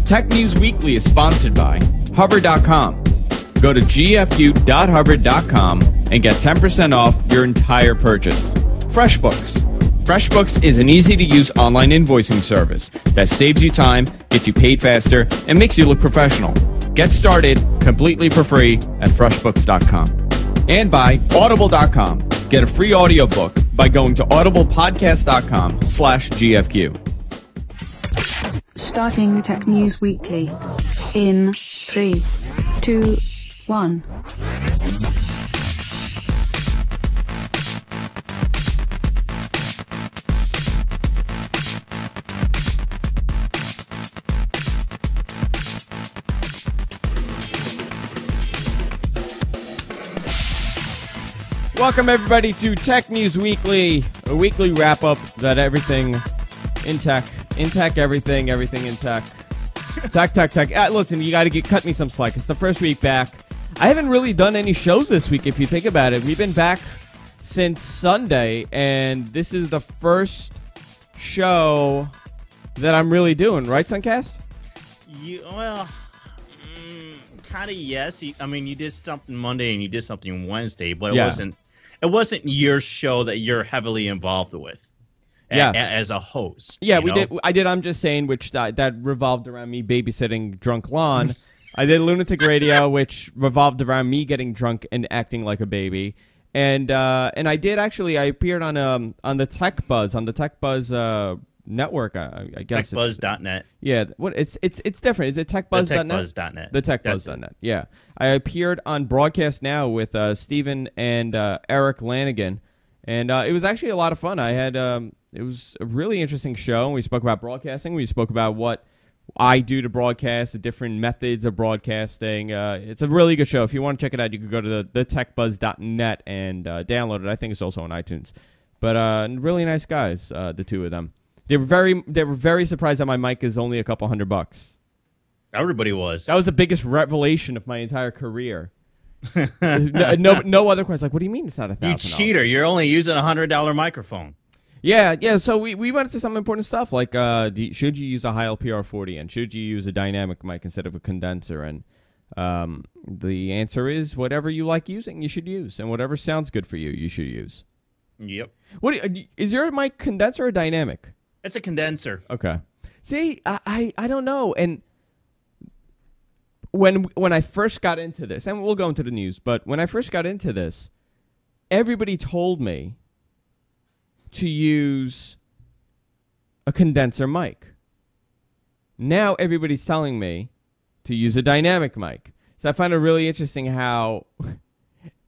Tech News Weekly is sponsored by Hover.com. Go to gfu.hover.com and get 10% off your entire purchase. FreshBooks. FreshBooks is an easy-to-use online invoicing service that saves you time, gets you paid faster, and makes you look professional. Get started completely for free at FreshBooks.com. And by Audible.com. Get a free audiobook by going to audiblepodcast.com/GFQ. Starting Tech News Weekly in 3, 2, 1. Welcome everybody to Tech News Weekly, a weekly wrap-up that everything in tech, everything in tech. Tech. Listen, you got to cut me some slack. It's the first week back. I haven't really done any shows this week, if you think about it. We've been back since Sunday, and this is the first show that I'm really doing, right, Sunkast? Kind of yes. I mean, you did something Monday and you did something Wednesday, but it wasn't your show that you're heavily involved with. Yes. As a host. Yeah, we did. I did. I'm Just Saying, which that revolved around me babysitting drunk Lon. I did Lunatic Radio, which revolved around me getting drunk and acting like a baby. And I did actually. I appeared on the Tech Buzz network. I guess TechBuzz.net. Yeah, what it's different. Is it TechBuzz.net? TechBuzz.net. The TechBuzz.net. Yeah, I appeared on Broadcast Now with Steven and Eric Lanigan, and it was actually a lot of fun. I had it was a really interesting show. We spoke about broadcasting. We spoke about what I do to broadcast, the different methods of broadcasting. It's a really good show. If you want to check it out, you can go to the TechBuzz.net and download it. I think it's also on iTunes. But really nice guys, the two of them. They were very surprised that my mic is only a couple $100. Everybody was. That was the biggest revelation of my entire career. no other questions. Like, what do you mean it's not $1,000? You cheater! You're only using a $100 microphone. Yeah. So we went into some important stuff like should you use a Heil PR40 and should you use a dynamic mic instead of a condenser? And the answer is whatever you like using, you should use, and whatever sounds good for you, you should use. Yep. Is your mic condenser or dynamic? It's a condenser. Okay. See, I don't know. And when I first got into this, and we'll go into the news, but when I first got into this, everybody told me to use a condenser mic. Now everybody's telling me to use a dynamic mic. So I find it really interesting how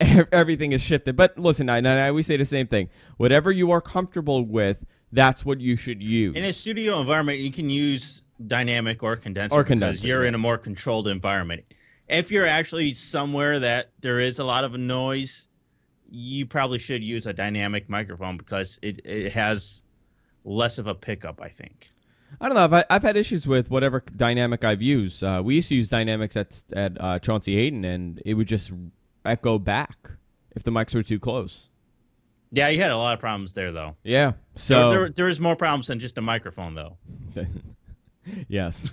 everything is shifted. But listen, I always say the same thing. Whatever you are comfortable with, that's what you should use. In a studio environment, you can use dynamic or condenser because you're in a more controlled environment. If you're actually somewhere that there is a lot of noise, you probably should use a dynamic microphone because it has less of a pickup, I think. I don't know. I've had issues with whatever dynamic I've used. We used to use dynamics at Chauncey Hayden, and it would just echo back if the mics were too close. Yeah, you had a lot of problems there, though. Yeah. So there is more problems than just a microphone, though. Yes.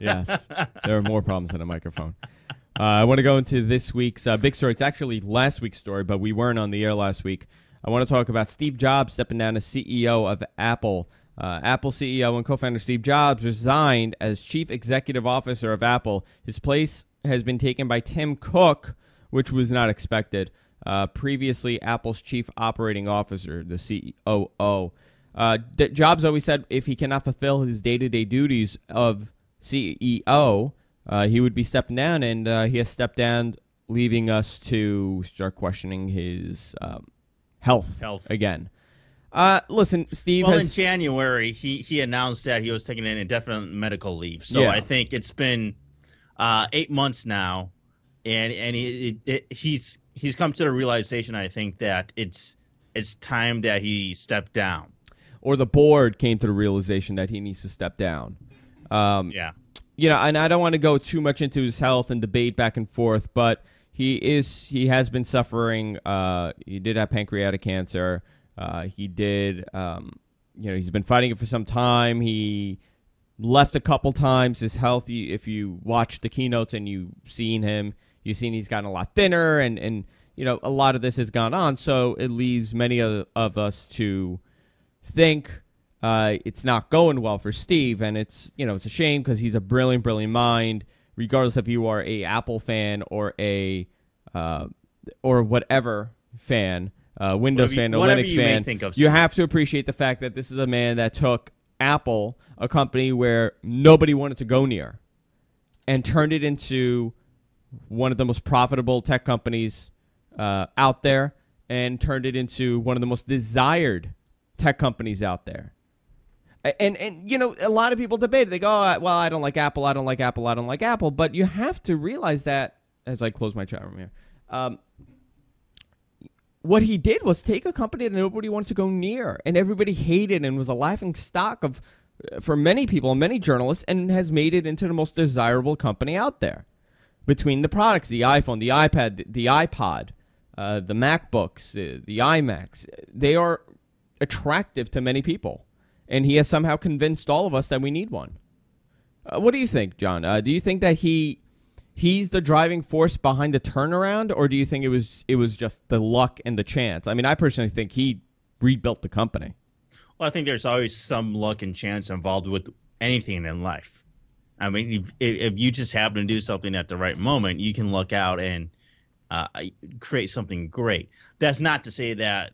Yes. There are more problems than a microphone. I want to go into this week's big story. It's actually last week's story, but we weren't on the air last week. I want to talk about Steve Jobs stepping down as CEO of Apple. Apple CEO and co-founder Steve Jobs resigned as chief executive officer of Apple. His place has been taken by Tim Cook, which was not expected. Previously, Apple's chief operating officer, the COO. Jobs always said if he cannot fulfill his day-to-day duties of CEO, he would be stepping down, and he has stepped down, leaving us to start questioning his health again. Listen, Steve in January, he announced that he was taking an indefinite medical leave. So yeah. I think it's been 8 months now, and he's come to the realization, I think, that it's time that he stepped down. Or the board came to the realization that he needs to step down. Yeah. You know, and I don't want to go too much into his health and debate back and forth, but he has been suffering. He did have pancreatic cancer. He's been fighting it for some time. He left a couple times. His health, if you watch the keynotes and you've seen he's gotten a lot thinner, and a lot of this has gone on. So it leaves many of us to think it's not going well for Steve, and it's a shame because he's a brilliant mind, regardless if you are a Apple fan or a or whatever fan, Windows fan or Linux fan. You have to appreciate the fact that this is a man that took Apple, a company where nobody wanted to go near, and turned it into one of the most profitable tech companies out there, and turned it into one of the most desired tech companies out there. And a lot of people debate. They go, oh, well, I don't like Apple, I don't like Apple, I don't like Apple. But you have to realize that, as I close my chat room here, what he did was take a company that nobody wanted to go near, and everybody hated, and was a laughing stock for many people and many journalists, and has made it into the most desirable company out there. Between the products, the iPhone, the iPad, the iPod, the MacBooks, the iMacs, they are attractive to many people, and he has somehow convinced all of us that we need one. What do you think, John? Do you think that he's the driving force behind the turnaround, or do you think it was just the luck and the chance? I mean, I personally think he rebuilt the company. Well, I think there's always some luck and chance involved with anything in life. I mean, if you just happen to do something at the right moment, you can look out and create something great. That's not to say that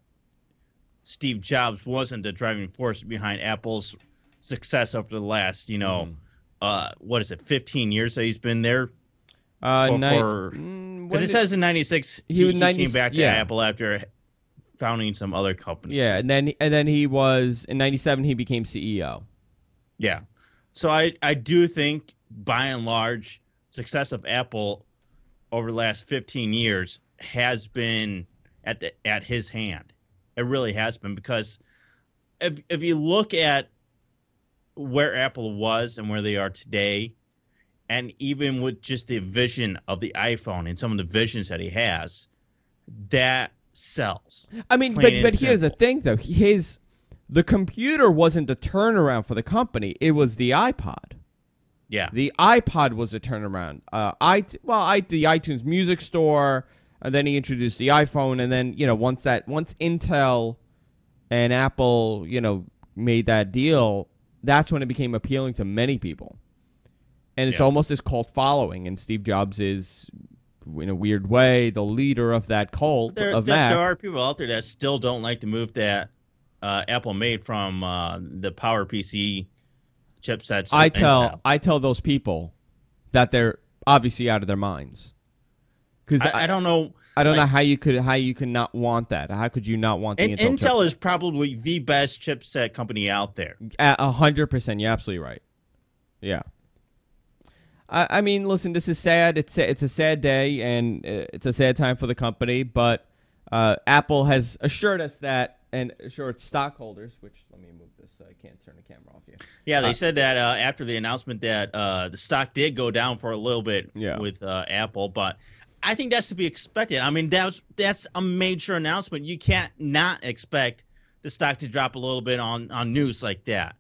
Steve Jobs wasn't the driving force behind Apple's success over the last, 15 years that he's been there? Because it says in 96 he came back to Apple after founding some other companies. Yeah, and then he was in 97 he became CEO. Yeah. So I do think by and large success of Apple over the last 15 years has been at his hand. It really has been, because if you look at where Apple was and where they are today, and even with just the vision of the iPhone and some of the visions that he has, that sells. I mean, but here's the thing, though. The computer wasn't the turnaround for the company. It was the iPod. Yeah. The iPod was a turnaround. The iTunes Music Store, and then he introduced the iPhone, and then, once Intel and Apple, made that deal, that's when it became appealing to many people. And it's almost this cult following, and Steve Jobs is, in a weird way, the leader of that cult of Mac. There are people out there that still don't like the move that Apple made from the PowerPC chipsets to Intel. I tell those people that they're obviously out of their minds. Because I don't know. I don't know how you could not want that. How could you not want the Intel chip? Intel is probably the best chipset company out there. 100%. You're absolutely right. Yeah. I mean, listen, this is sad. It's a sad day, and it's a sad time for the company. But Apple has assured us that, and assured stockholders, which, let me move this so I can't turn the camera off here. Yeah, they said that after the announcement that the stock did go down for a little bit with Apple, but I think that's to be expected. I mean, that's a major announcement. You can't not expect the stock to drop a little bit on news like that.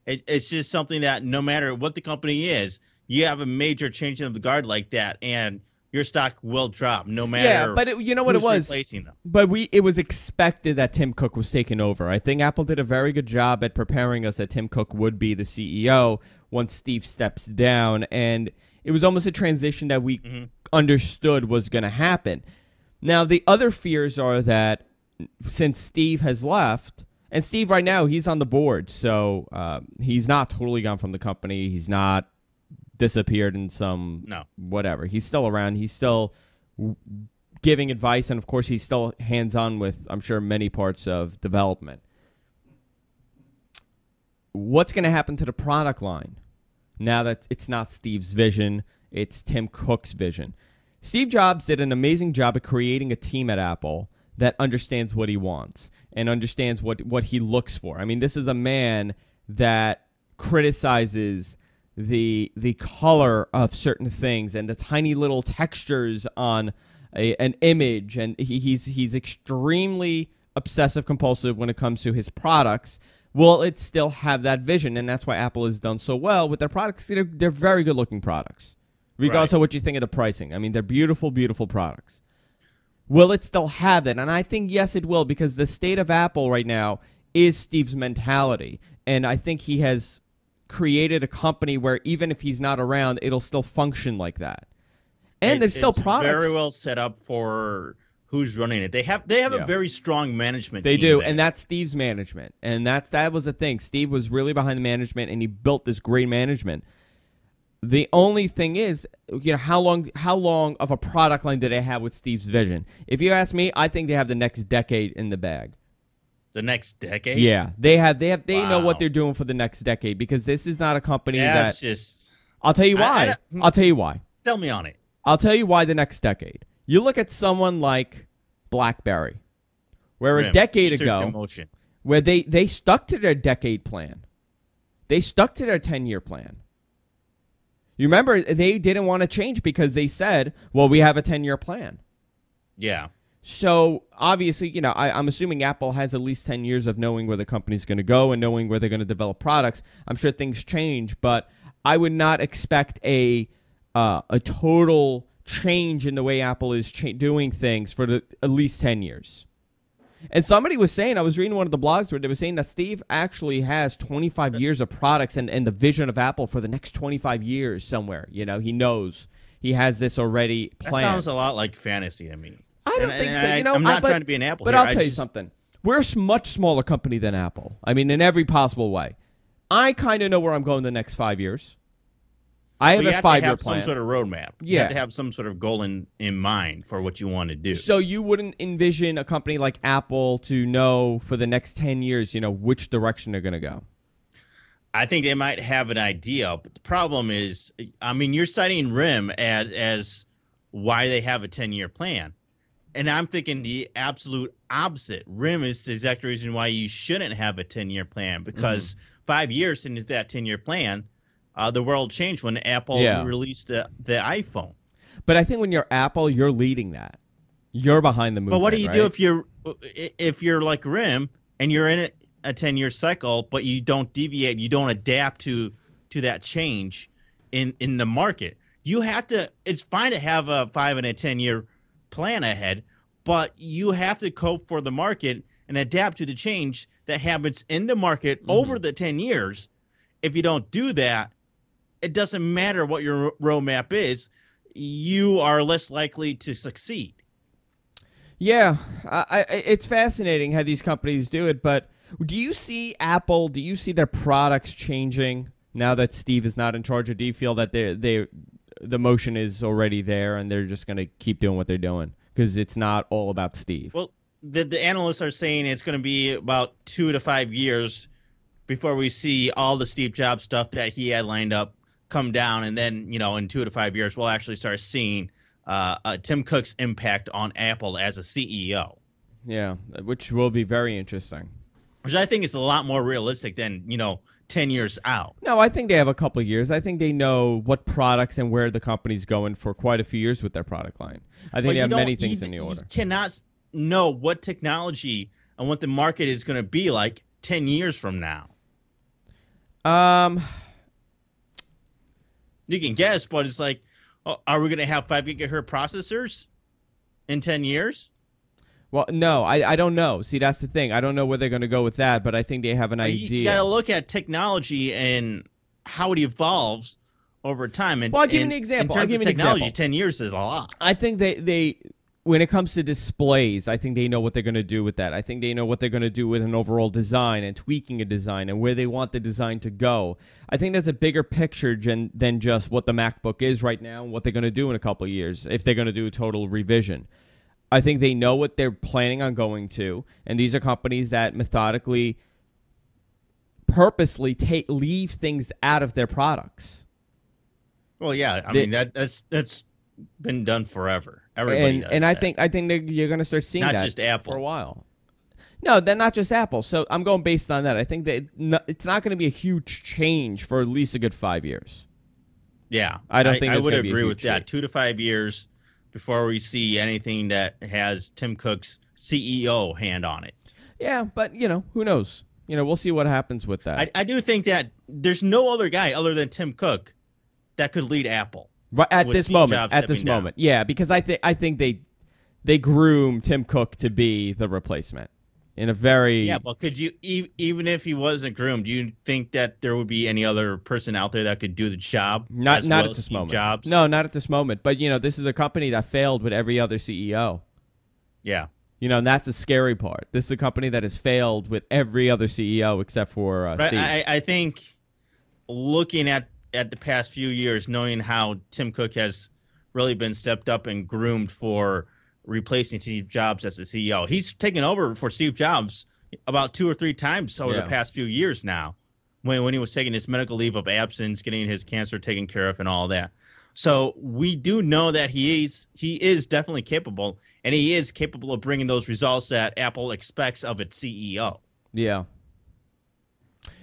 It's just something that no matter what the company is, you have a major changing of the guard like that, and your stock will drop no matter. Yeah, but you know what it was. Replacing them. But it was expected that Tim Cook was taking over. I think Apple did a very good job at preparing us that Tim Cook would be the CEO once Steve steps down, and it was almost a transition that we understood was going to happen. Now, the other fears are that since Steve has left, and Steve right now he's on the board, so he's not totally gone from the company. He's not disappeared in some whatever. He's still around. He's still giving advice, and of course he's still hands-on with, I'm sure, many parts of development. What's going to happen to the product line now that it's not Steve's vision, it's Tim Cook's vision? Steve Jobs did an amazing job of creating a team at Apple that understands what he wants and understands what he looks for. I mean, this is a man that criticizes the color of certain things and the tiny little textures on an image, and he's extremely obsessive compulsive when it comes to his products, will it still have that vision? And that's why Apple has done so well with their products. They're very good-looking products, regardless of what you think of the pricing. I mean, they're beautiful, beautiful products. Will it still have that? And I think, yes, it will, because the state of Apple right now is Steve's mentality. And I think he has created a company where even if he's not around, it'll still function like that. And there's still products. Very well set up for who's running it. They have a very strong management team. They do, there. and that's Steve's management. And that was the thing. Steve was really behind the management, and he built this great management. The only thing is, how long of a product line do they have with Steve's vision? If you ask me, I think they have the next decade in the bag. The next decade? Yeah, they know what they're doing for the next decade, because this is not a company that's just. I'll tell you why. I'll tell you why. Sell me on it. I'll tell you why the next decade. You look at someone like BlackBerry, where a decade ago, where they stuck to their decade plan. They stuck to their 10-year plan. You remember, they didn't want to change because they said, well, we have a 10-year plan. Yeah. So, obviously, I'm assuming Apple has at least 10 years of knowing where the company's going to go and knowing where they're going to develop products. I'm sure things change, but I would not expect a total change in the way Apple is doing things for at least 10 years. And somebody was saying, I was reading one of the blogs where they were saying that Steve actually has 25 years of products and the vision of Apple for the next 25 years somewhere. He knows he has this already planned. That sounds a lot like fantasy to me. I don't think so. I'm not trying to be an Apple But here. I'll tell you something. We're a much smaller company than Apple. I mean, in every possible way. I kind of know where I'm going the next 5 years. I have a 5-year plan. You have to have some sort of roadmap. You have to have some sort of goal in mind for what you want to do. So you wouldn't envision a company like Apple to know for the next 10 years, which direction they're going to go? I think they might have an idea, but the problem is, you're citing RIM as why they have a 10-year plan. And I'm thinking the absolute opposite. RIM is the exact reason why you shouldn't have a 10-year plan, because 5 years into that 10-year plan, the world changed when Apple released the iPhone. But I think when you're Apple, you're leading that. You're behind the movement. But what do you do if you're like RIM and you're in a 10-year cycle, but you don't deviate, you don't adapt to that change in the market? You have to. It's fine to have a 5 and a 10-year plan ahead, but you have to cope for the market and adapt to the change that happens in the market over the 10 years. If you don't do that, it doesn't matter what your roadmap is. You are less likely to succeed. Yeah, it's fascinating how these companies do it. But do you see Apple? Do you see their products changing now that Steve is not in charge? Or do you feel that the motion is already there and they're just going to keep doing what they're doing because it's not all about Steve? Well, the analysts are saying it's going to be about 2 to 5 years before we see all the Steve Jobs stuff that he had lined up come down, and then in 2 to 5 years we'll actually start seeing Tim Cook's impact on Apple as a CEO. Yeah, which will be very interesting. Which I think is a lot more realistic than 10 years out. No, I think they have a couple of years. I think they know what products and where the company's going for quite a few years with their product line. I think they have many things in the order. You cannot know what technology and what the market is going to be like 10 years from now. You can guess, but it's like, are we going to have 5 gigahertz processors in 10 years? Well, no, I don't know. See, that's the thing. I don't know where they're going to go with that, but I think they have an idea. You got to look at technology and how it evolves over time. And, I'll give you an example. In terms of technology, 10 years is a lot. I think they when it comes to displays, I think they know what they're going to do with that. I think they know what they're going to do with an overall design and tweaking a design and where they want the design to go. I think there's a bigger picture than just what the MacBook is right now and what they're going to do in a couple of years if they're going to do a total revision. I think they know what they're planning on going to, and these are companies that methodically, purposely leave things out of their products. Well, yeah, I mean that's been done forever. Everybody does. And I think you're going to start seeing that not just Apple for a while. No, they're not just Apple. So I'm going based on that. I think that it's not going to be a huge change for at least a good 5 years. Yeah, I don't think I would agree with that. that. 2 to 5 years before we see anything that has Tim Cook's CEO hand on it. Yeah, but who knows? we'll see what happens with that. I do think that there's no other guy other than Tim Cook that could lead Apple. Right at this moment. Yeah, because I think they groom Tim Cook to be the replacement in a very Well, could you even if he wasn't groomed, do you think that there would be any other person out there that could do the job? Not at this moment. Jobs? No, not at this moment. But this is a company that failed with every other CEO. Yeah. And that's the scary part. This is a company that has failed with every other CEO except for Steve. I think looking at the past few years, knowing how Tim Cook has really been stepped up and groomed for replacing Steve Jobs as the CEO. He's taken over for Steve Jobs about 2 or 3 times over the past few years now, when he was taking his medical leave of absence, getting his cancer taken care of and all that. So we do know that he is definitely capable, and he is capable of bringing those results that Apple expects of its CEO. Yeah.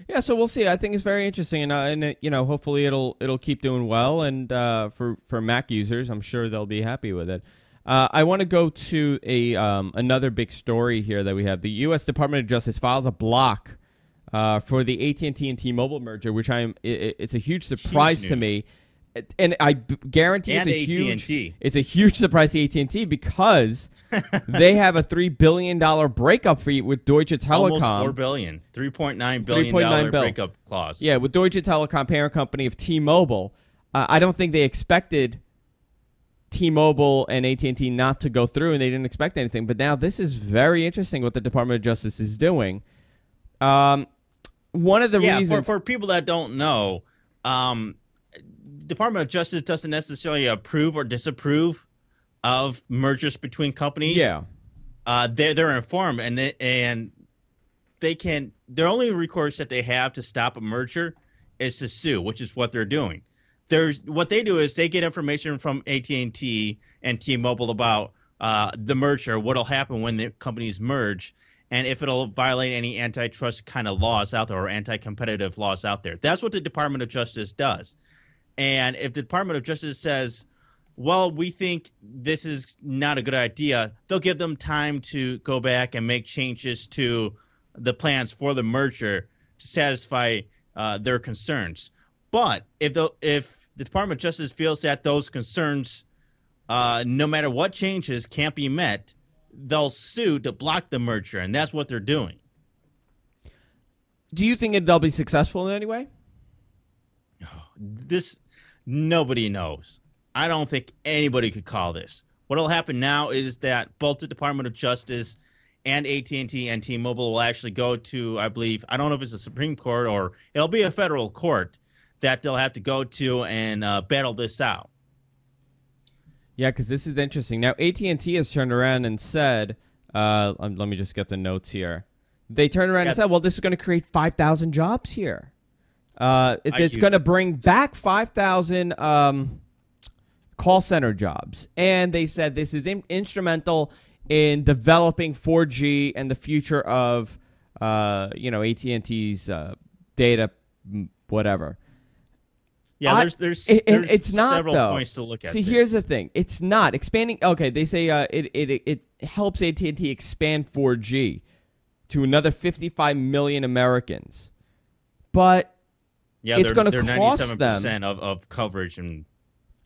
Yeah, so we'll see. I think it's very interesting, and hopefully it'll keep doing well. And for Mac users, I'm sure they'll be happy with it. I want to go to another big story here that we have. The U.S. Department of Justice files a block for the AT&T and T-Mobile merger, which it's a huge surprise to me. And I guarantee it's a huge surprise to AT&T because they have a $3 billion breakup fee with Deutsche Telekom. Almost $4 billion. $3.9 billion breakup clause. Yeah, with Deutsche Telekom, parent company of T-Mobile. I don't think they expected T-Mobile and AT&T not to go through, and they didn't expect anything. But now this is very interesting what the Department of Justice is doing. One of the reasons... For people that don't know... Department of Justice doesn't necessarily approve or disapprove of mergers between companies. Yeah, they're informed, and they can. Their only recourse that they have to stop a merger is to sue, which is what they're doing. What they do is they get information from AT&T and T-Mobile about the merger, what'll happen when the companies merge, and if it'll violate any antitrust kind of laws out there or anti-competitive laws out there. That's what the Department of Justice does. And if the Department of Justice says, well, we think this is not a good idea, they'll give them time to go back and make changes to the plans for the merger to satisfy their concerns. But if the Department of Justice feels that those concerns, no matter what changes, can't be met, they'll sue to block the merger, and that's what they're doing. Do you think they'll be successful in any way? Nobody knows. I don't think anybody could call this. What'll happen now is that both the Department of Justice and AT&T and T-Mobile will actually go to, I believe, I don't know if it's the Supreme Court or it'll be a federal court that they'll have to go to and battle this out. Yeah, because this is interesting. Now, AT&T has turned around and said, let me just get the notes here. They turned around and said, well, this is going to create 5,000 jobs here. It's going to bring back 5,000 call center jobs. And they said this is instrumental in developing 4G and the future of, AT&T's data, whatever. Yeah, there's it's not, several though. Points to look at. See, here's the thing. It's not. Expanding, okay, they say it helps AT&T expand 4G to another 55 million Americans. But it's going to cost them of coverage, and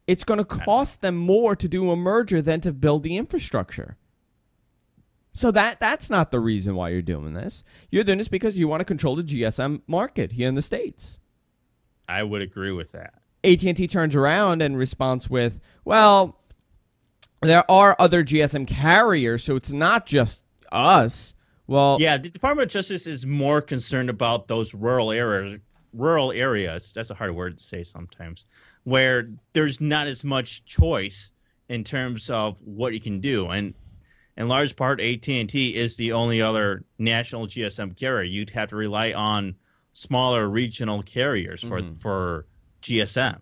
it's going to cost them more to do a merger than to build the infrastructure. So that's not the reason why you're doing this. You're doing this because you want to control the GSM market here in the States. I would agree with that. AT&T turns around and responds with, well, there are other GSM carriers, so it's not just us. Well, yeah, the Department of Justice is more concerned about those rural areas, that's a hard word to say sometimes, where there's not as much choice in terms of what you can do. And in large part, AT&T is the only other national GSM carrier. You'd have to rely on smaller regional carriers for GSM.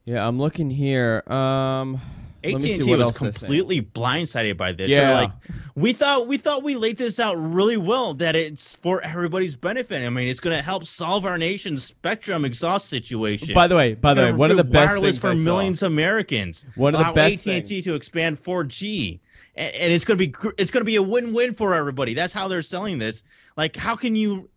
Yeah, I'm looking here. AT&T was completely blindsided by this. Yeah. They were like, we thought we laid this out really well, that it's for everybody's benefit. I mean, it's going to help solve our nation's spectrum exhaust situation. By the way, one of the best wireless things for millions of Americans. One of the best AT&T to expand 4G. and it's going to be a win-win for everybody. That's how they're selling this. Like, how can you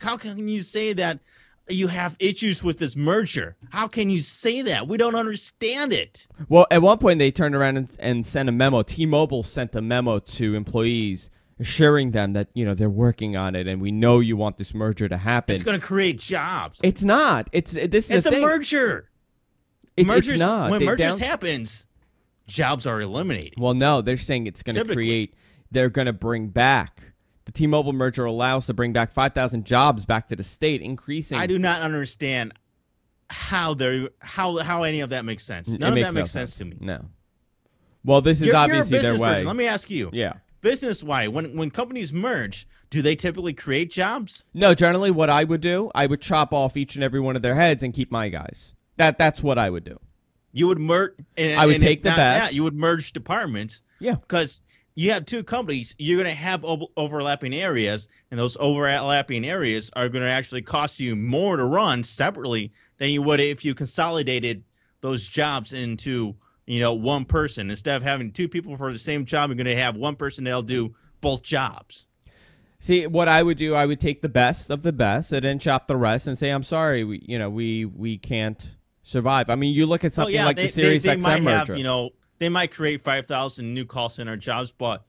say that you have issues with this merger? How can you say that? We don't understand it. Well, at one point they turned around and sent a memo. T-Mobile sent a memo to employees assuring them that, they're working on it and we know you want this merger to happen. It's going to create jobs. It's not. It's a merger. It's not. When mergers happens, jobs are eliminated. Well, no, they're saying it's going to create. They're going to bring back. The T-Mobile merger allows to bring back 5,000 jobs back to the state, increasing. I do not understand how any of that makes sense. None of that makes sense to me. No. Well, this is obviously their way. Person. Let me ask you. Yeah. Business-wise, when companies merge, do they typically create jobs? No, generally what I would do, I would chop off each and every one of their heads and keep my guys. That's what I would do. You would merge. I would take the best. You would merge departments. Yeah. Because you have two companies, you're going to have overlapping areas, and those overlapping areas are going to actually cost you more to run separately than you would if you consolidated those jobs into one person. Instead of having two people for the same job, you're going to have one person that'll do both jobs. See, what I would do, I would take the best of the best and then chop the rest and say, I'm sorry, we can't survive. I mean, you look at something like the Sirius XM merger. They might create 5,000 new call center jobs, but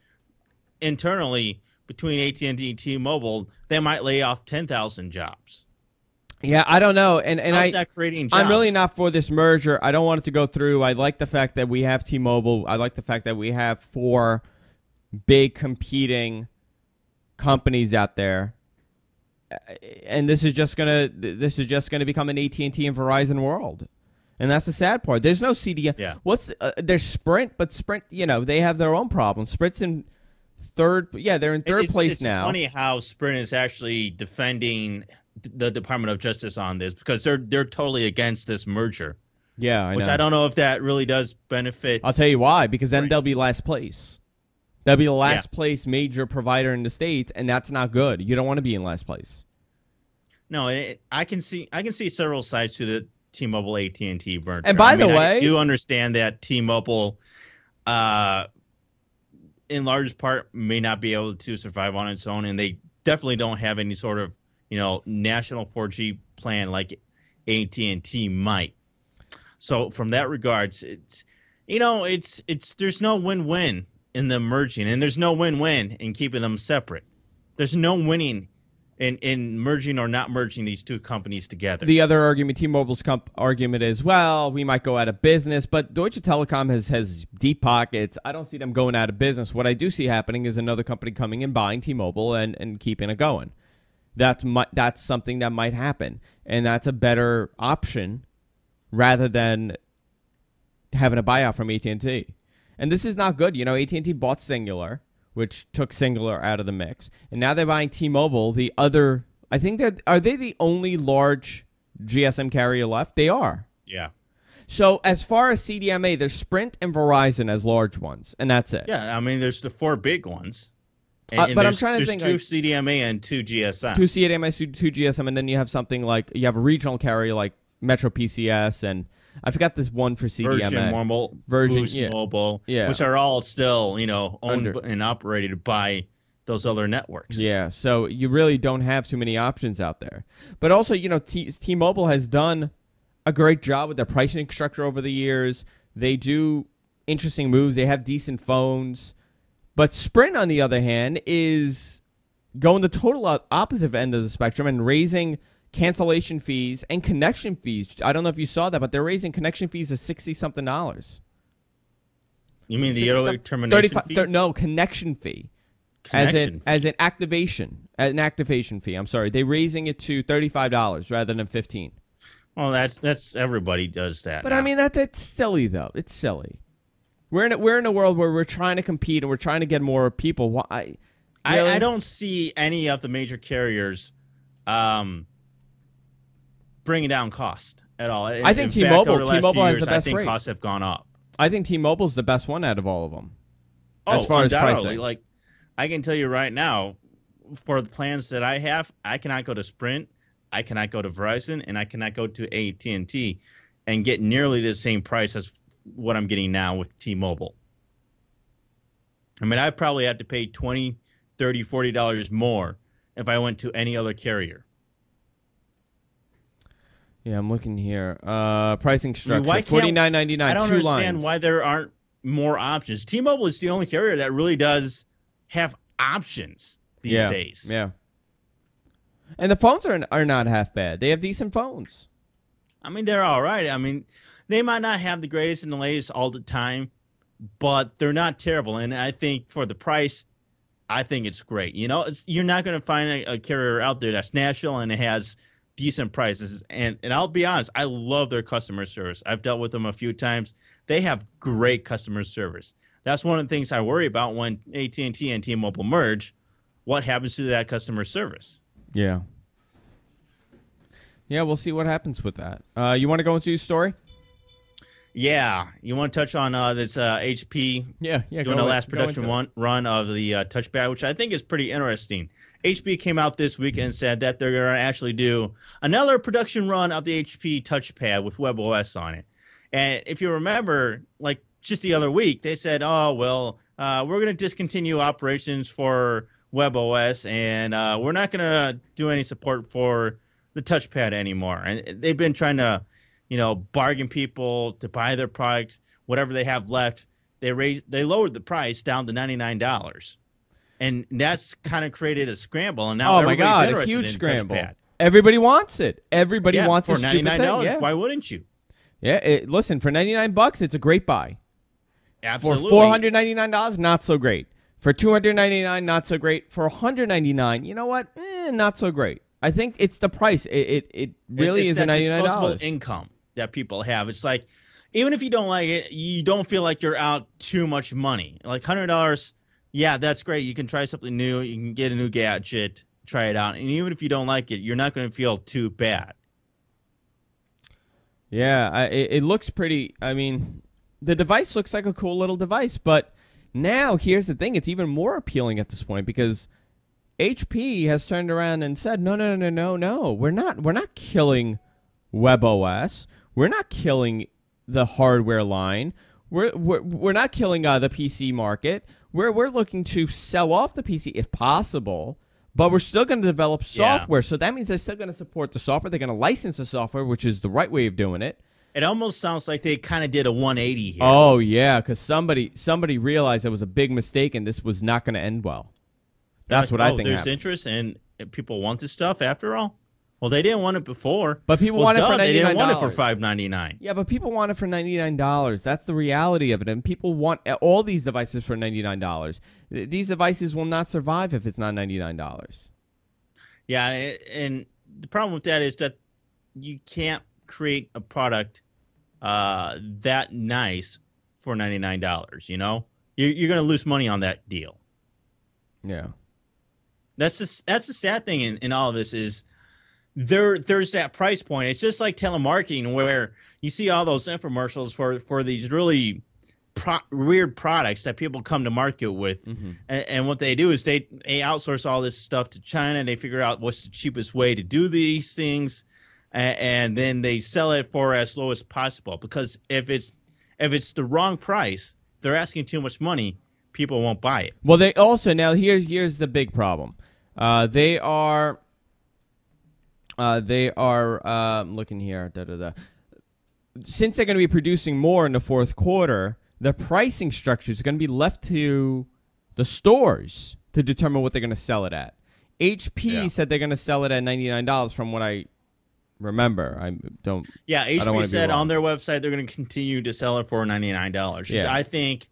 internally, between AT&T and T-Mobile, they might lay off 10,000 jobs. Yeah, I don't know. And how's that creating jobs? I'm really not for this merger. I don't want it to go through. I like the fact that we have T-Mobile. I like the fact that we have 4 big competing companies out there. And this is just gonna become an AT&T and Verizon world. And that's the sad part. There's no CDM. Yeah. There's Sprint, but Sprint, they have their own problems. Sprint's in third. Yeah, they're in third place now. It's funny how Sprint is actually defending the Department of Justice on this because they're totally against this merger. Yeah, I know. Which I don't know if that really does benefit. I'll tell you why. Because then they'll be last place. They'll be the last place major provider in the states, and that's not good. You don't want to be in last place. No, I can see several sides to the T-Mobile AT&T merger. And by the way, I do understand that T-Mobile, in large part, may not be able to survive on its own, and they definitely don't have any sort of national 4G plan like AT&T might. So from that regards, it's there's no win-win in them merging, and there's no win-win in keeping them separate. There's no winning in merging or not merging these two companies together. The other argument, T-Mobile's argument is, well, we might go out of business, but Deutsche Telekom has deep pockets. I don't see them going out of business. What I do see happening is another company coming and buying T-Mobile and keeping it going. That's something that might happen, and that's a better option rather than having a buyout from AT&T. And this is not good. AT&T bought Singular, which took Singular out of the mix. And now they're buying T-Mobile, the other... I think are they the only large GSM carrier left? They are. Yeah. So as far as CDMA, there's Sprint and Verizon as large ones, and that's it. Yeah, I mean, there's the 4 big ones. But I'm trying to think... There's 2 CDMA and 2 GSM. 2 CDMA, 2 GSM, and then you have something like... You have a regional carrier like Metro PCS, and I forgot this one for CDMA. Virgin Boost Mobile, which are all still, owned and operated by those other networks. Yeah, so you really don't have too many options out there. But also, T-Mobile has done a great job with their pricing structure over the years. They do interesting moves. They have decent phones. But Sprint, on the other hand, is going the total opposite end of the spectrum and raising cancellation fees and connection fees. I don't know if you saw that, but they're raising connection fees to $60-something. You mean the early termination fee? No, connection fee. As an activation fee. I'm sorry. They're raising it to $35 rather than $15. Well, that's everybody does that. But now. I mean it's silly though. It's silly. We're in a world where we're trying to compete and we're trying to get more people. Why? I don't see any of the major carriers bringing down cost at all. I think T-Mobile has the best rate. I think costs have gone up. I think T-Mobile's the best one out of all of them. As far as pricing. Like, I can tell you right now, for the plans that I have, I cannot go to Sprint, I cannot go to Verizon, and I cannot go to AT&T and get nearly the same price as what I'm getting now with T-Mobile. I mean, I probably have to pay $20, $30, $40 more if I went to any other carrier. Yeah, I'm looking here. Pricing structure, I mean, $49.99. I don't understand lines. why there aren't more options. T-Mobile is the only carrier that really does have options these days. Yeah. And the phones are not half bad. They have decent phones. I mean, they're all right. I mean, they might not have the greatest and the latest all the time, but they're not terrible. And I think for the price, I think it's great. You know, you're not going to find a carrier out there that's national and it has decent prices. And I'll be honest, I love their customer service. I've dealt with them a few times. They have great customer service. That's one of the things I worry about when AT&T and T-Mobile merge. What happens to that customer service? Yeah. Yeah, we'll see what happens with that. You want to go into your story? Yeah. You want to touch on this HP doing the last production run of the Touchpad, which I think is pretty interesting. HP came out this week and said that they're going to actually do another production run of the HP Touchpad with WebOS on it. And if you remember, like just the other week, they said, oh, well, we're going to discontinue operations for WebOS, and we're not going to do any support for the Touchpad anymore. And they've been trying to, bargain people to buy their product, whatever they have left. They lowered the price down to $99. And that's kind of created a scramble. And now everybody's interested a huge in scramble. Touchpad. Everybody wants it. Everybody wants for this $99. Yeah. Why wouldn't you? Yeah, listen, for $99, it's a great buy. Absolutely. For $499, not so great. For $299, not so great. For $199, you know what? Not so great. I think it's the price. It really is a $99. It's that disposable income that people have. It's like, even if you don't like it, you don't feel like you're out too much money. Like $100, yeah, that's great. You can try something new. You can get a new gadget, try it out. And even if you don't like it, you're not going to feel too bad. Yeah, it looks pretty. I mean, the device looks like a cool little device, but now here's the thing. It's even more appealing at this point because HP has turned around and said, no. We're not killing WebOS. We're not killing the hardware line. We're not killing the PC market. We're looking to sell off the PC if possible, but we're still going to develop software. So that means they're still going to support the software. They're going to license the software, which is the right way of doing it. It almost sounds like they kind of did a 180 here. Oh, yeah, because somebody realized it was a big mistake and this was not going to end well. That's what I think there's happened. interest and people want this stuff after all? Well, they didn't want it before. But people want it for $99. They didn't want it for $5.99. Yeah, but people want it for $99. That's the reality of it. And people want all these devices for $99. These devices will not survive if it's not $99. Yeah, and the problem with that is that you can't create a product that nice for $99, You're going to lose money on that deal. Yeah. That's the sad thing in all of this is there's that price point. It's just like telemarketing where you see all those infomercials for these really weird products that people come to market with. Mm-hmm. And what they do is they outsource all this stuff to China and they figure out what's the cheapest way to do these things. And then they sell it for as low as possible because if it's the wrong price, they're asking too much money, people won't buy it. Well, they also now here's the big problem. They are looking here. Since they're going to be producing more in the fourth quarter, the pricing structure is going to be left to the stores to determine what they're going to sell it at. HP said they're going to sell it at $99 from what I remember. HP said on their website they're going to continue to sell it for $99, which I think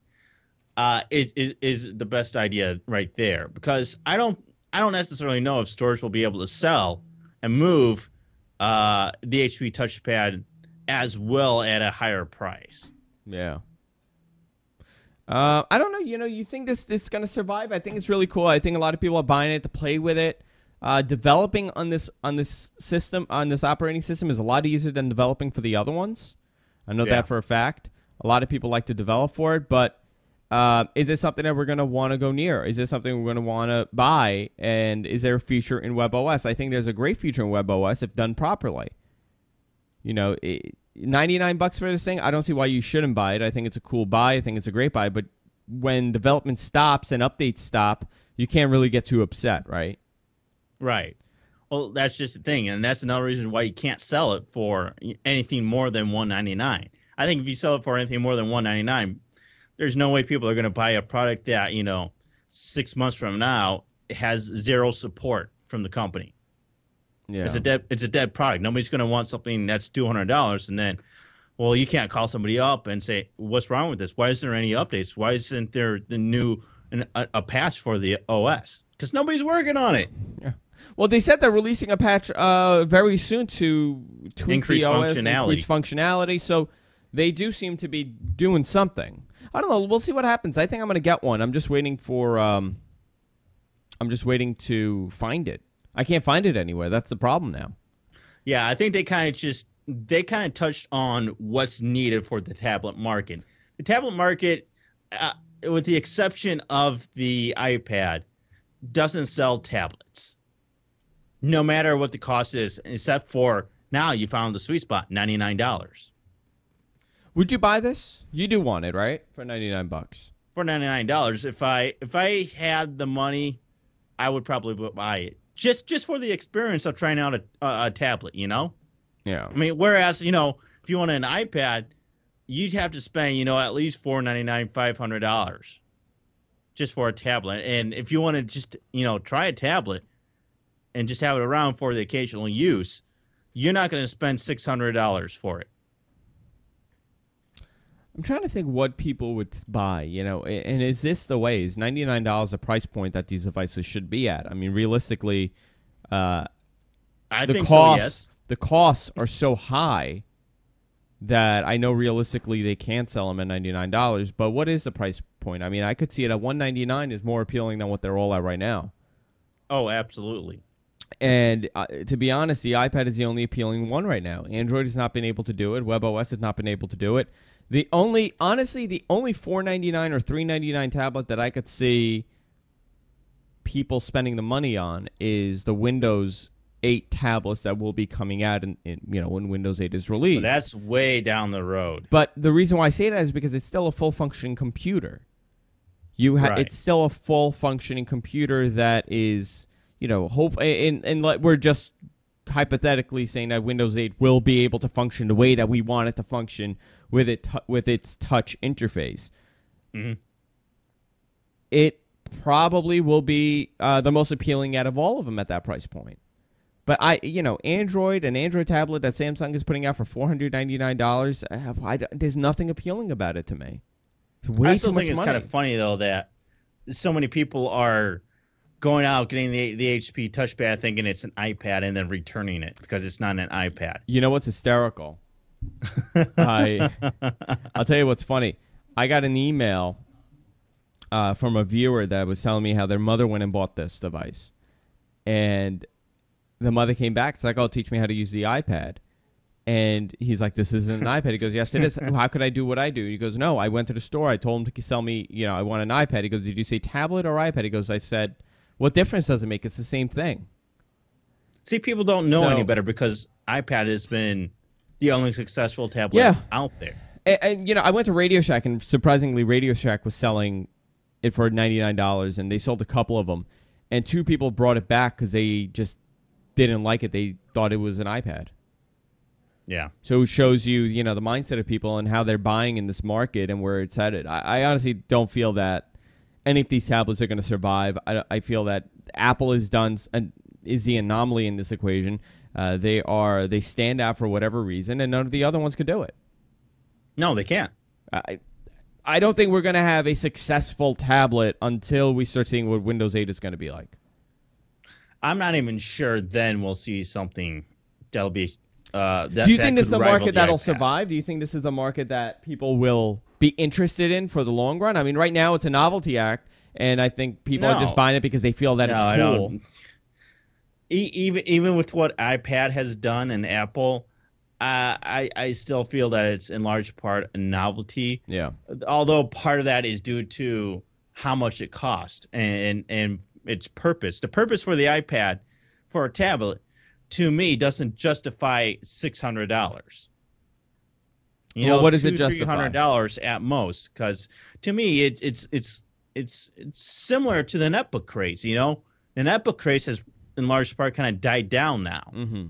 is the best idea right there because I don't necessarily know if stores will be able to sell and move the HP Touchpad as well at a higher price. Yeah. I don't know. You think this is going to survive? I think it's really cool. I think a lot of people are buying it to play with it. Developing on this system, on this operating system, is a lot easier than developing for the other ones. I know that for a fact. A lot of people like to develop for it, but is it something that we're going to want to go near? Is this something we're going to want to buy? And is there a feature in WebOS? I think there's a great feature in WebOS if done properly. $99 for this thing, I don't see why you shouldn't buy it. I think it's a cool buy. I think it's a great buy, but when development stops and updates stop, you can't really get too upset, right? Right. Well, that's just the thing, and that's another reason why you can't sell it for anything more than $199. I think if you sell it for anything more than $199, there's no way people are going to buy a product that 6 months from now has zero support from the company. Yeah, it's a dead product. Nobody's going to want something that's $200, and then, well, you can't call somebody up and say, "What's wrong with this? Why isn't there any updates? Why isn't there a patch for the OS?" Because nobody's working on it. Yeah. Well, they said they're releasing a patch very soon to tweak increase the OS, functionality. Increase functionality. So they do seem to be doing something. I don't know. We'll see what happens. I think I'm going to get one. I'm just waiting for. I'm just waiting to find it. I can't find it anywhere. That's the problem now. Yeah, I think they kind of touched on what's needed for the tablet market. The tablet market, with the exception of the iPad, doesn't sell tablets. No matter what the cost is, except for now you found the sweet spot, $99. Would you buy this? You do want it, right? For $99. For $99, if I had the money, I would probably buy it. Just for the experience of trying out a tablet, Yeah. I mean, whereas, if you want an iPad, you'd have to spend, at least $499, $500 just for a tablet. And if you want to just, try a tablet and just have it around for the occasional use, you're not going to spend $600 for it. I'm trying to think what people would buy, and is this the way? Is $99 a price point that these devices should be at? I mean, realistically, I think so, yes. The costs are so high that I know realistically they can't sell them at $99, but what is the price point? I mean, I could see it at $199 is more appealing than what they're all at right now. Oh, absolutely. And to be honest, the iPad is the only appealing one right now. Android has not been able to do it. WebOS has not been able to do it. The only $499 or $399 tablet that I could see people spending the money on is the Windows 8 tablets that will be coming out when Windows 8 is released. Well, that's way down the road. But the reason why I say that is because it's still a full functioning computer. Right. It's still a full functioning computer that is, we're just hypothetically saying that Windows 8 will be able to function the way that we want it to function with its touch interface. Mm-hmm. It probably will be the most appealing out of all of them at that price point. But Android, an Android tablet that Samsung is putting out for $499, there's nothing appealing about it to me. I still think it's kind of funny though that so many people are going out getting the HP Touchpad thinking it's an iPad and then returning it because it's not an iPad. You know what's hysterical? I'll tell you what's funny. I got an email from a viewer that was telling me how their mother went and bought this device. And the mother came back. It's like, "Oh, teach me how to use the iPad." And he's like, "This isn't an iPad." He goes, "Yes, it is." "How could I do what I do?" He goes, "No, I went to the store. I told him to sell me, I want an iPad." He goes, "Did you say tablet or iPad?" He goes, "I said, what difference does it make? It's the same thing." See, people don't know any better because iPad has been the only successful tablet out there. And I went to Radio Shack, and surprisingly, Radio Shack was selling it for $99, and they sold a couple of them. And 2 people brought it back because they just didn't like it. They thought it was an iPad. Yeah. So it shows you, the mindset of people and how they're buying in this market and where it's headed. I honestly don't feel that any of these tablets are going to survive. I feel that Apple is the anomaly in this equation. They stand out for whatever reason, and none of the other ones could do it. No, they can't. I don't think we're going to have a successful tablet until we start seeing what Windows 8 is going to be like. I'm not even sure then we'll see something that'll be... Do you think this is a market that'll survive? Do you think this is a market that people will be interested in for the long run? I mean, right now it's a novelty act, and I think people are just buying it because they feel that it's cool. I don't. Even with what iPad has done and Apple, I still feel that it's in large part a novelty. Yeah. Although part of that is due to how much it costs and its purpose. The purpose for the iPad for a tablet, to me, doesn't justify $600. You know, what does it justify? justify? $300 at most. Because to me, it's similar to the netbook craze. You know, the netbook craze has in large part kind of died down now. Mm-hmm.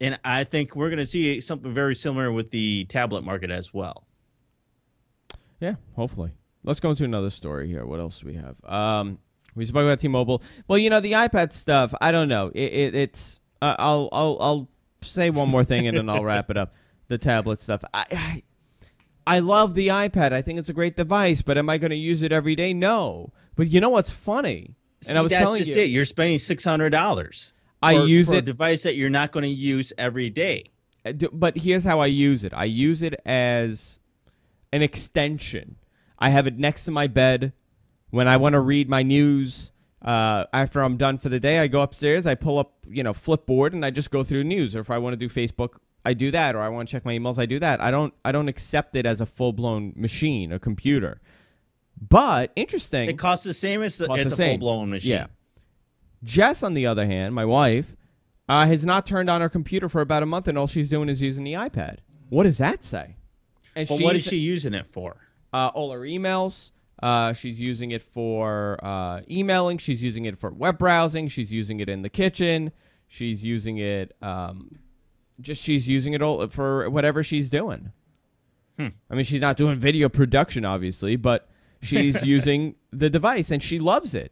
And I think we're going to see something very similar with the tablet market as well. Yeah, hopefully. Let's go into another story here. What else do we have? We spoke about T-Mobile. Well, you know, the iPad stuff, I don't know. It's I'll say one more thing and then I'll wrap it up. The tablet stuff. I love the iPad. I think it's a great device, but am I going to use it every day? No. But you know what's funny? And I was telling you, you're spending $600. I use it a device that you're not going to use every day. But here's how I use it. I use it as an extension. I have it next to my bed. When I want to read my news, after I'm done for the day, I go upstairs, I pull up, Flipboard, and I just go through news. Or if I want to do Facebook, I do that. Or I want to check my emails, I do that. I don't accept it as a full-blown machine, a computer. But interesting. It costs the same as a full-blown machine. Yeah. Jess, on the other hand, my wife, has not turned on her computer for about a month, and all she's doing is using the iPad. What does that say? And well, what is she using it for? All her emails. She's using it for emailing. She's using it for web browsing. She's using it in the kitchen. She's using it she's using it all for whatever she's doing. I mean, she's not doing video production, obviously, but she's using the device, and she loves it.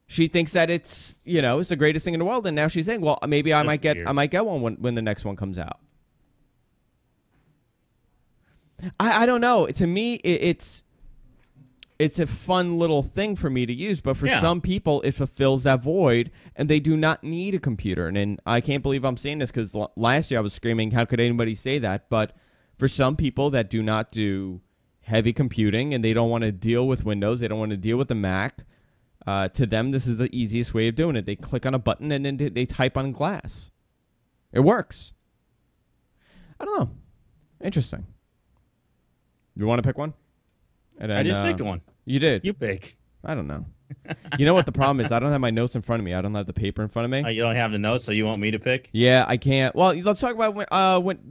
She thinks that it's the greatest thing in the world, and now she's saying, well, maybe I might get one when the next one comes out. I don't know. To me, it's a fun little thing for me to use, but for some people, it fulfills that void, and they do not need a computer. And I can't believe I'm saying this because last year I was screaming, how could anybody say that? But for some people that do not do heavy computing and they don't want to deal with Windows, they don't want to deal with the Mac, to them, this is the easiest way of doing it. They click on a button and then they type on glass. It works. I don't know. Interesting. You want to pick one? And then, I just picked one. You did? You pick. I don't know. You know what the problem is? I don't have my notes in front of me. I don't have the paper in front of me. You don't have the notes, so you want me to pick? Yeah, I can't. Well, let's talk about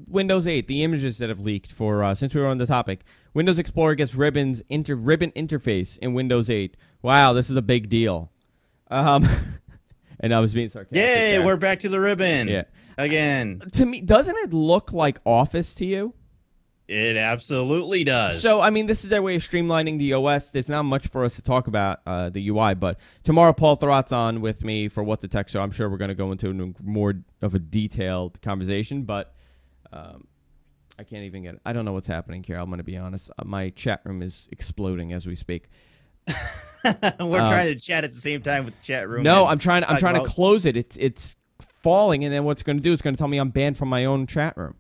Windows 8, the images that have leaked for since we were on the topic. Windows Explorer gets ribbon interface in Windows 8. Wow, this is a big deal. And I was being sarcastic. Yay, we're back to the ribbon. Yeah. Again. To me, doesn't it look like Office to you? It absolutely does. So, I mean, this is their way of streamlining the OS. There's not much for us to talk about the UI, but tomorrow Paul Thurrott's on with me for What the Tech Show. I'm sure we're going to go into more of a detailed conversation, but I can't even get it. I don't know what's happening here. I'm going to be honest. My chat room is exploding as we speak. We're trying to chat at the same time with the chat room. No, I'm trying to close it. It's falling, and then what's going to do is going to tell me I'm banned from my own chat room.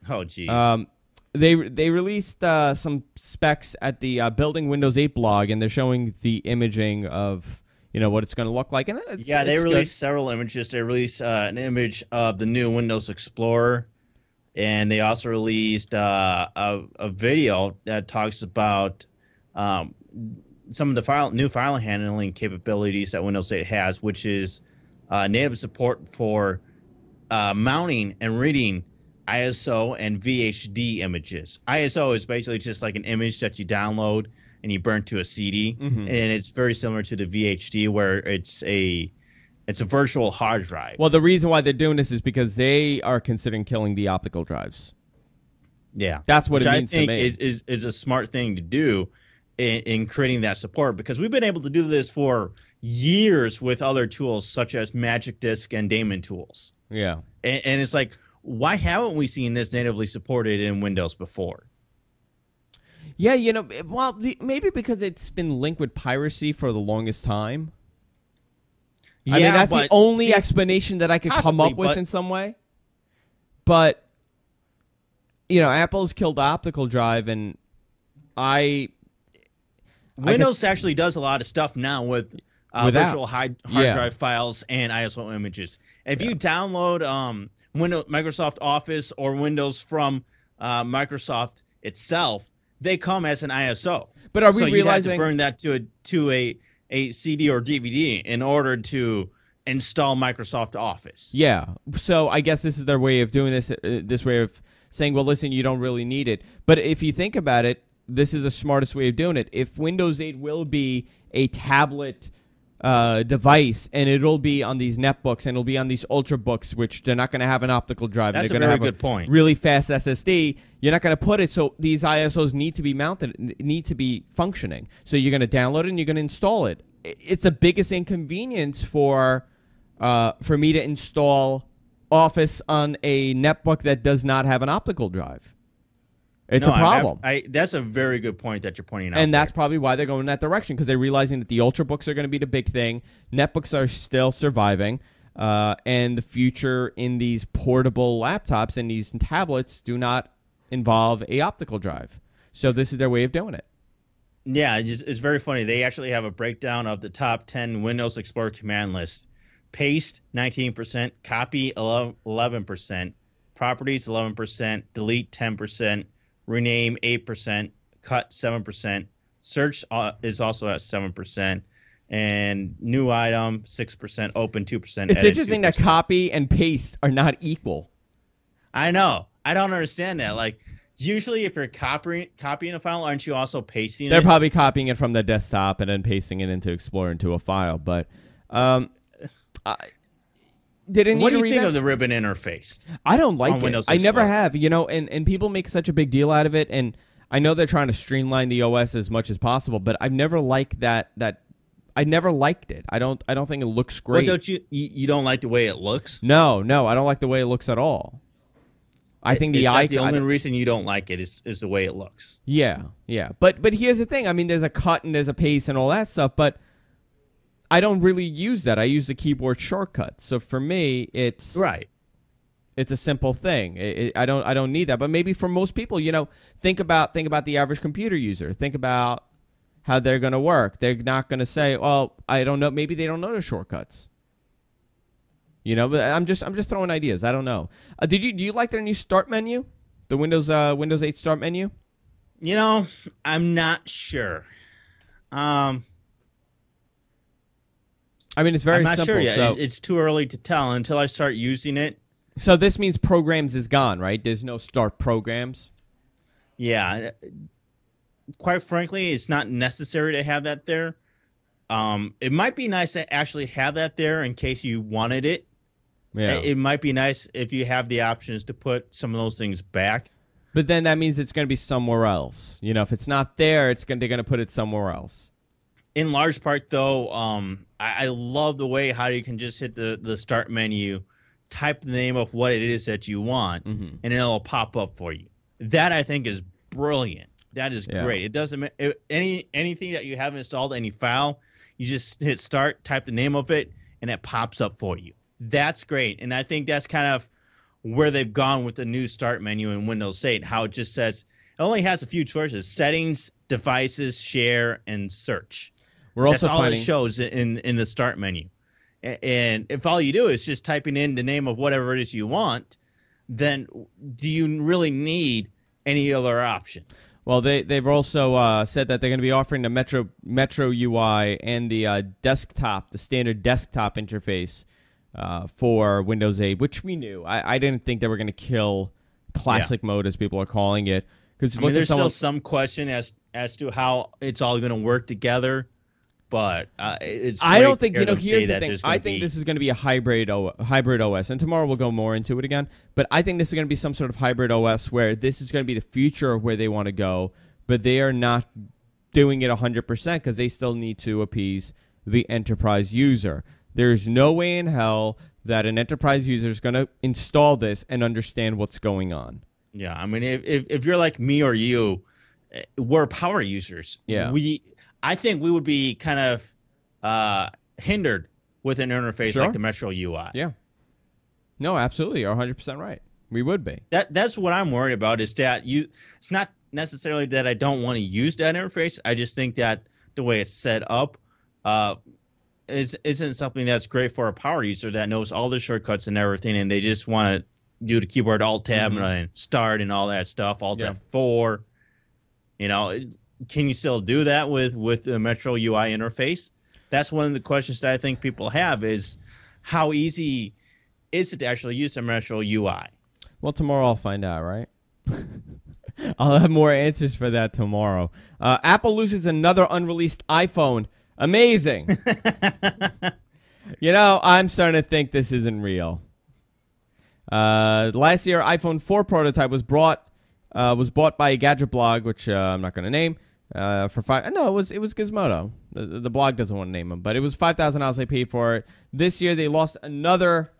Oh, jeez. They released some specs at the Building Windows 8 blog, and they're showing the imaging of what it's going to look like. And they released several images. They released an image of the new Windows Explorer, and they also released a video that talks about some of the new file handling capabilities that Windows 8 has, which is native support for mounting and reading ISO and VHD images. ISO is basically just like an image that you download and you burn to a CD, and it's very similar to the VHD, where it's a virtual hard drive. Well, the reason why they're doing this is because they are considering killing the optical drives. Yeah, that's what it means to me. Which I think is a smart thing to do in creating that support, because we've been able to do this for years with other tools such as Magic Disk and Daemon tools. Yeah, and it's like, why haven't we seen this natively supported in Windows before? Yeah, maybe because it's been linked with piracy for the longest time. Yeah, I mean, that's the only explanation that I could come up with in some way. But, Apple's killed the optical drive, and Windows actually does a lot of stuff now with virtual hard drive files and ISO images. If you download Microsoft Office or Windows from Microsoft itself, they come as an ISO. But are we realizing you have to burn that to a CD or DVD in order to install Microsoft Office? Yeah. So I guess this is their way of doing this. This way of saying, well, listen, you don't really need it. But if you think about it, this is the smartest way of doing it. If Windows 8 will be a tablet device, and it'll be on these netbooks, and it'll be on these ultrabooks, which they're not going to have an optical drive. That's they're a gonna very have good point. Really fast SSD. You're not going to put it, so these ISOs need to be mounted, need to be functioning. So you're going to download it and you're going to install it. It's the biggest inconvenience for me to install Office on a netbook that does not have an optical drive. It's a problem. That's a very good point that you're pointing out. And that's probably why they're going in that direction, because they're realizing that the ultrabooks are going to be the big thing. Netbooks are still surviving. And the future in these portable laptops and these tablets do not involve a optical drive. So this is their way of doing it. Yeah, it's very funny. They actually have a breakdown of the top 10 Windows Explorer command lists. Paste, 19%. Copy, 11%. Properties, 11%. Delete, 10%. Rename, 8%. Cut, 7%. Search is also at 7%. And new item, 6%. Open, 2%. It's interesting 2%. that copy and paste are not equal. I know. I don't understand that. Like, usually if you're copying a file, aren't you also pasting it? They're probably copying it from the desktop and then pasting it into Explorer into a file. But did it need what do you a think revamp? of the ribbon interface? I don't like it. Windows I never Explorer? have, and people make such a big deal out of it, and I know they're trying to streamline the OS as much as possible, but I've never liked that I never liked it. I don't think it looks great. Well, don't you don't like the way it looks? No, I don't like the way it looks at all. I think the icon. The only reason you don't like it is the way it looks. Yeah. But here's the thing. I mean, there's a cut and there's a paste and all that stuff, but I don't really use that. I use the keyboard shortcut. So for me, it's right. It's a simple thing. I don't need that. But maybe for most people, think about the average computer user. Think about how they're going to work. They're not going to say, "Well, I don't know." Maybe they don't know the shortcuts. But I'm just throwing ideas. I don't know. Do you like their new start menu? The Windows 8 start menu? I'm not sure. I mean, it's very I'm not simple. sure yet. So, it's too early to tell until I start using it. So this means programs is gone, right? There's no start programs. Yeah. Quite frankly, it's not necessary to have that there. It might be nice to actually have that there in case you wanted it. Yeah. It might be nice if you have the options to put some of those things back. But then that means it's going to be somewhere else. If it's not there, they're going to put it somewhere else. In large part, though, I love the way how you can just hit the start menu, type the name of what it is that you want, and it'll pop up for you. That, I think, is brilliant. That is great. It doesn't anything that you have installed, any file, you just hit start, type the name of it, and it pops up for you. That's great. And I think that's kind of where they've gone with the new start menu in Windows 8, how it just says it only has a few choices: settings, devices, share, and search. That's all it shows in the start menu. And if all you do is just typing in the name of whatever it is you want, then do you really need any other option? Well, they've also said that they're going to be offering the Metro UI and the desktop, the standard desktop interface for Windows 8, which we knew. I didn't think they were going to kill classic mode, as people are calling it. Because there's still some question as to how it's all going to work together. But it's. I don't think Here's the thing. I think this is going to be a hybrid OS, and tomorrow we'll go more into it again. But I think this is going to be some sort of hybrid OS where this is going to be the future of where they want to go, but they are not doing it 100% because they still need to appease the enterprise user. There's no way in hell that an enterprise user is going to install this and understand what's going on. Yeah, I mean, if you're like me or you, we're power users. Yeah. I think we would be kind of hindered with an interface like the Metro UI. Yeah. No, absolutely. You're 100% right. We would be. That's what I'm worried about is that it's not necessarily that I don't want to use that interface. I just think that the way it's set up isn't something that's great for a power user that knows all the shortcuts and everything, and they just want to do the keyboard Alt-Tab and start and all that stuff, Alt-F4. Can you still do that with the Metro UI interface? That's one of the questions that I think people have is how easy is it to actually use the Metro UI? Well, tomorrow I'll find out, right? I'll have more answers for that tomorrow. Apple loses another unreleased iPhone. Amazing. I'm starting to think this isn't real. Last year, iPhone 4 prototype was bought by a gadget blog, which I'm not going to name. For five. No, it was Gizmodo. The blog doesn't want to name them, but it was $5,000 they paid for it. This year, they lost another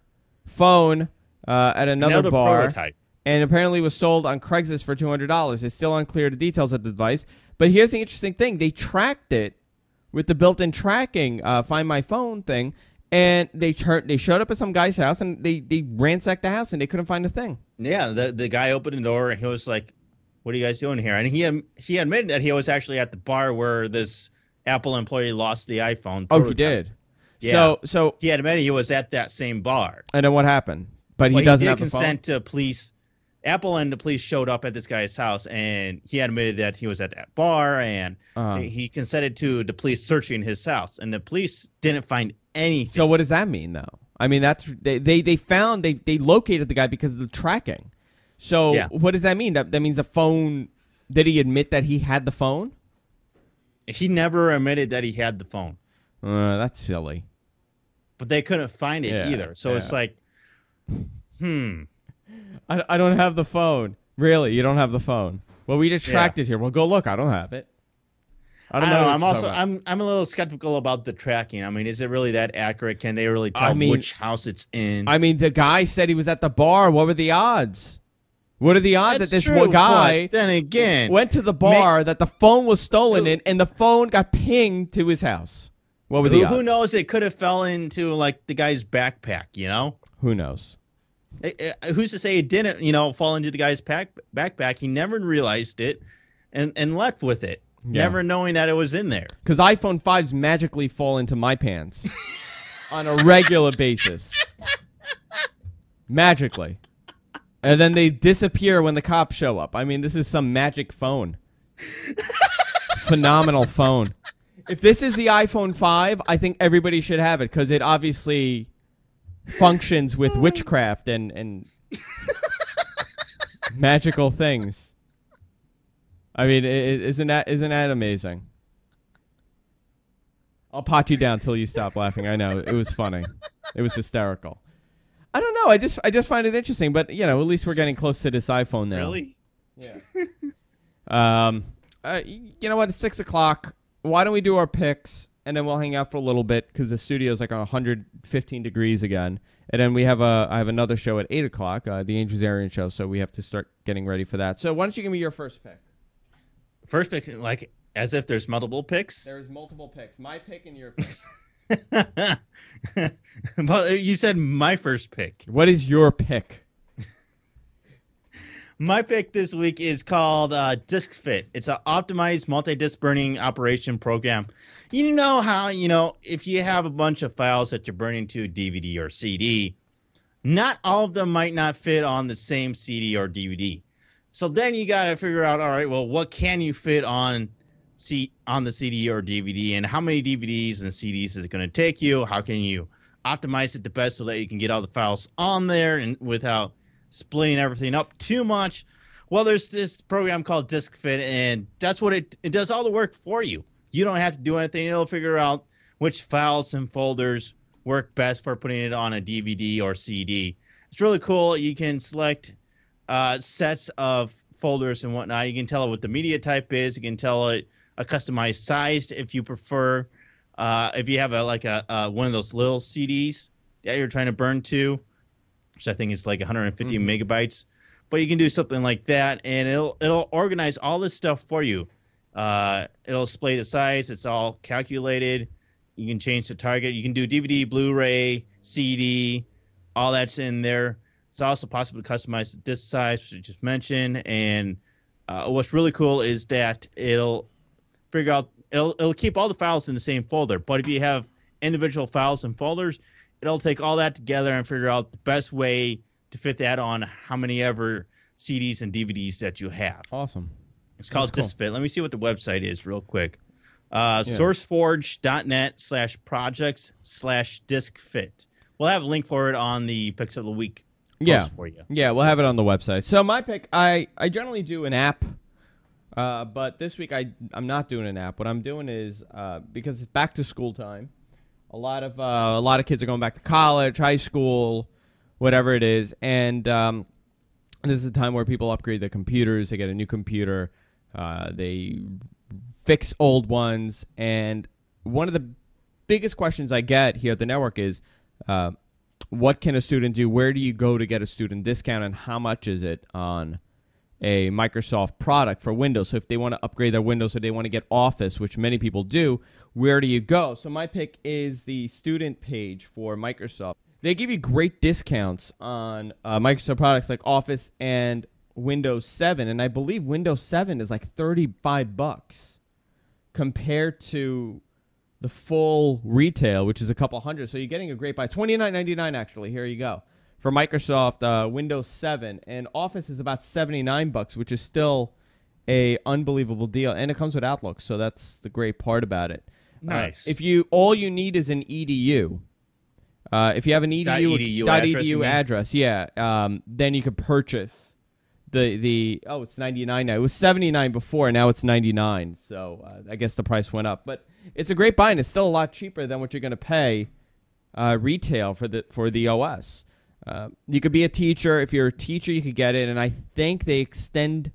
phone at another bar. Prototype. And apparently was sold on Craigslist for $200. It's still unclear the details of the device. But here's the interesting thing. They tracked it with the built-in tracking Find My Phone thing, and they showed up at some guy's house, and they ransacked the house, and they couldn't find a thing. Yeah, the guy opened the door, and he was like, what are you guys doing here? And he admitted that he was actually at the bar where this Apple employee lost the iPhone. Oh, he did? Yeah. So he admitted he was at that same bar. And then what happened? But he doesn't have the phone? Consent to police. Apple and the police showed up at this guy's house, and he admitted that he was at that bar, and he consented to the police searching his house, and the police didn't find anything. So what does that mean, though? I mean, they located the guy because of the tracking. So What does that mean? That means the phone. Did he admit that he had the phone? He never admitted that he had the phone. That's silly. But they couldn't find it either. So it's like, I don't have the phone. Really? You don't have the phone? Well, we just tracked it here. Well, go look. I don't have it. I don't know. I'm a little skeptical about the tracking. I mean, is it really that accurate? Can they really tell which house it's in? I mean, the guy said he was at the bar. What were the odds? What are the odds that this guy then again went to the bar that the phone was stolen in, and the phone got pinged to his house? What were the odds? Who knows? It could have fell into like the guy's backpack. Who knows? Who's to say it didn't, fall into the guy's backpack? He never realized it and left with it, never knowing that it was in there. Because iPhone 5s magically fall into my pants on a regular basis. Magically. And then they disappear when the cops show up. I mean, this is some magic phone. Phenomenal phone. If this is the iPhone 5, I think everybody should have it because it obviously functions with witchcraft and magical things. I mean, isn't that amazing? I'll pot you down till you stop laughing. I know it was funny. It was hysterical. I don't know. I just find it interesting, but at least we're getting close to this iPhone now. Really? Yeah. You know what? It's 6:00. Why don't we do our picks? And then we'll hang out for a little bit because the studio's like on 115 degrees again. And then I have another show at 8 o'clock, the Angels Arian show. So we have to start getting ready for that. So why don't you give me your first pick? First pick, like as if there's multiple picks? There's multiple picks. My pick and your pick. Well, you said my first pick. What is your pick? My pick this week is called Disk Fit. It's an optimized multi-disk burning operation program. You know how, if you have a bunch of files that you're burning to DVD or CD, not all of them might not fit on the same CD or DVD. So then you got to figure out, all right, well, what can you fit on the CD or DVD, and how many DVDs and CDs is it going to take you? How can you optimize it the best so that you can get all the files on there and without splitting everything up too much? Well, there's this program called Disk Fit, and that's what it does all the work for you. You don't have to do anything. It'll figure out which files and folders work best for putting it on a DVD or CD. It's really cool. You can select sets of folders and whatnot. You can tell it what the media type is. You can tell it a customized size if you prefer. If you have one of those little CDs that you're trying to burn to, which I think is like 150 megabytes. But you can do something like that, and it'll organize all this stuff for you. It'll display the size. It's all calculated. You can change the target. You can do DVD, Blu-ray, CD, all that's in there. It's also possible to customize the disc size, which I just mentioned. And what's really cool is that it'll figure out, it'll keep all the files in the same folder. But if you have individual files and folders, it'll take all that together and figure out the best way to fit that on how many ever CDs and DVDs that you have. Awesome. It's called Disk Fit. Let me see what the website is real quick. Sourceforge.net/projects/diskfit. We'll have a link for it on the Picks of the Week post for you. Yeah, we'll have it on the website. So my pick, I generally do an app, but this week I'm not doing an app. What I'm doing is because it's back to school time. A lot of kids are going back to college, high school, whatever it is, and this is a time where people upgrade their computers. They get a new computer. They fix old ones. And one of the biggest questions I get here at the network is, what can a student do? Where do you go to get a student discount, and how much is it on a Microsoft product for Windows? So if they want to upgrade their Windows or they want to get Office, which many people do, where do you go? So my pick is the student page for Microsoft. They give you great discounts on Microsoft products like Office and Windows 7, and I believe Windows 7 is like $35 compared to the full retail, which is a couple hundred. So you're getting a great buy. $29.99 actually. Here you go. For Microsoft Windows 7, and Office is about $79, which is still a unbelievable deal, and it comes with Outlook, so that's the great part about it. Nice. If all you need is an EDU, if you have an .edu address, then you could purchase it's $99 now. It was $79 before, and now it's $99. So I guess the price went up, but it's a great buy, and it's still a lot cheaper than what you're going to pay retail for the OS. You could be a teacher. If you're a teacher, you could get it, and I think they extend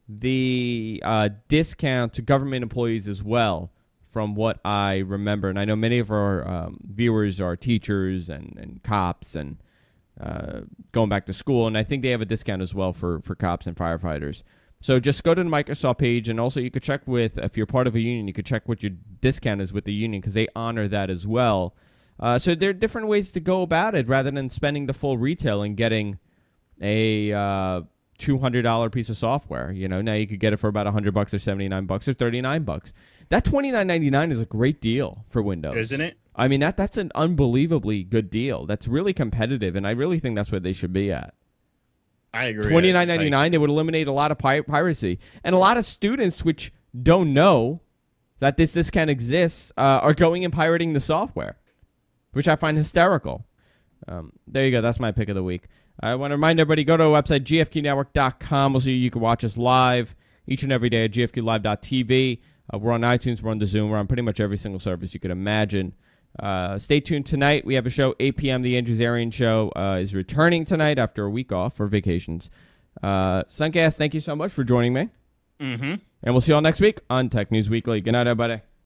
the discount to government employees as well, from what I remember. And I know many of our viewers are teachers and cops and going back to school, and I think they have a discount as well for cops and firefighters. So just go to the Microsoft page, and also you could check if you're part of a union, you could check what your discount is with the union, because they honor that as well. So there are different ways to go about it rather than spending the full retail and getting a $200 piece of software. Now you could get it for about $100 or $79 or $39. That $29.99 is a great deal for Windows, isn't it? I mean, that's an unbelievably good deal. That's really competitive, and I really think that's where they should be at. I agree. $29.99, they would eliminate a lot of piracy. And a lot of students which don't know that this discount exists are going and pirating the software, which I find hysterical. There you go. That's my pick of the week. I want to remind everybody, go to our website, gfqnetwork.com. Also, you can watch us live each and every day at gfqlive.tv. We're on iTunes. We're on the Zoom. We're on pretty much every single service you could imagine. Stay tuned tonight. We have a show, 8 p.m. The Andrew Zarian Show is returning tonight after a week off for vacations. Sunkast, thank you so much for joining me. Mm-hmm. And we'll see you all next week on Tech News Weekly. Good night, everybody.